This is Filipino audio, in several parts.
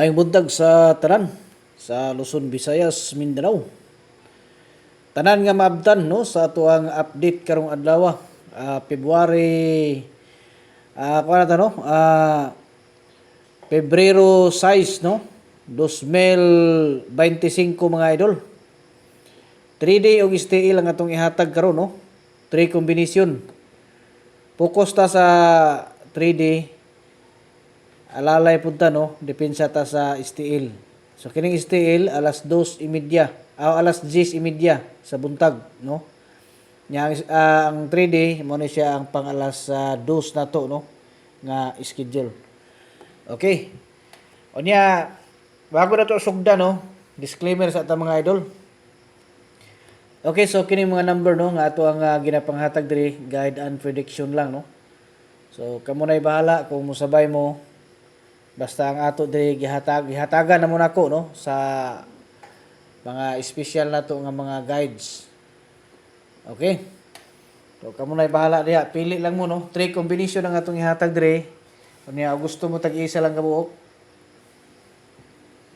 Maayong buntag sa tanan sa Luzon, Visayas, Mindanao. Tanan nga maabtan no sa atuang update karong adlaw, February kuha na ta, no? Pebrero 6 no 2025 mga idol. 3-day og STL ang atong ihatag karon no. 3 kombinasyon. Focus ta sa 3-day. Alalay punta no, depensa ta sa STL. So kining STL alas 2:30 alas 10:30 sa buntag no. Nya ang 3D mo ni siya ang pang alas 2 nato no nga schedule. Okay. Unya bago na to sugda no, disclaimer sa ta mga idol. Okay, so kini mga number no nga ato ang ginapanghatag diri, guide and prediction lang no. So kamo nay bahala kung musabay mo. Basta ang ato diri gihatagan na mo nako no sa mga special nato nga mga guides. Okay? So kamo nay bahala diha, pili lang mo no. 3 combination ang atong ihatag diri. Unya gusto mo tag-isa lang ka buok.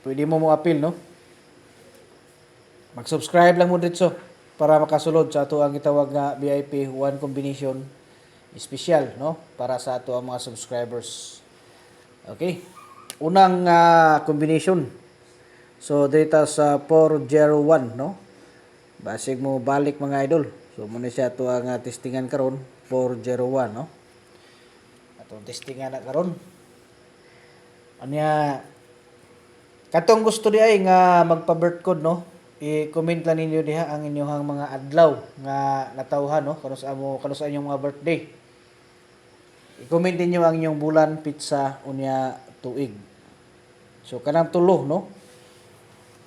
Pwede mo apil no. Mag-subscribe lang mo dito para makasulod sa ato ang gitawag nga VIP 1 combination special no para sa ato ang mga subscribers. Okay. Unang combination. So data sa 401 no. Basig mo balik mga idol. So muna siya to ang testingan karon 401 no. Atong testingan na karon. Anya katong gusto di ay nga magpa-birth code no. I-comment lang ninyo diha ang inyong mga adlaw nga natawhan no kano sa inyong mga birthday. I-comment niyo ang inyong bulan, pizza, unya tuig. So kanang tulo no.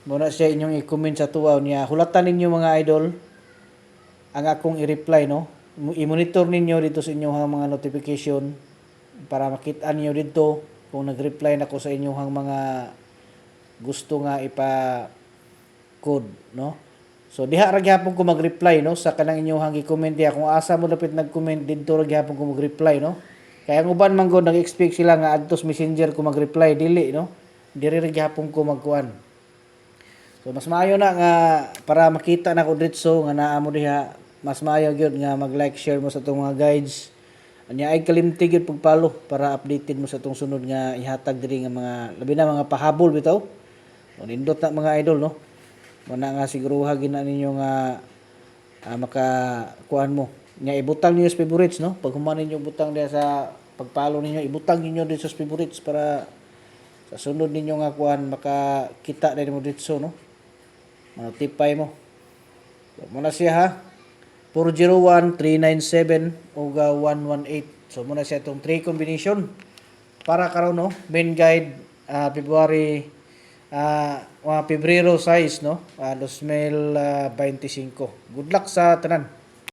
Muna siya inyong i-comment sa tuwa niya. Hulatan ninyo mga idol ang akong i-reply no. I-monitor ninyo dito sa inyong mga notification para makita niyo dito kung nag-reply na ko sa inyong mga gusto nga ipa-code no. So diha ra gyapon ko mag-reply no sa kanang inyong gi-comment diha. Kung asa mo dapat nag-comment dito ra gyapon ko mag-reply no. Kaya ang uban man gud nag-expect sila nga adtos messenger ko mag-reply dili no. Diri ra gyapon ko magkuan. So mas maayo na nga para makita na ko dito nga naa mo diha, mas maayo gyud nga mag-like share mo sa tong mga guides. Anya ay kalimtig gyud pagpalo para updated mo sa tong sunod nga ihatag diri nga mga labi na mga pahabol bitaw. So nindot na mga idol no. Muna nga siguruha gina ninyo nga makakuan mo. Nya ibutang niyo sa favorites no. Pag human ninyo butang diha sa pagpalo ninyo, ibutang niyo dito sa favorites para sa sunod ninyo nga kuan makakita din mo dito no. Matipay mo. So muna siya ha. 401, 397 ug 118. So muna siya tong 3 combination para karon no. Main guide February Pebrero 6 no. 2025. Good luck sa tanan.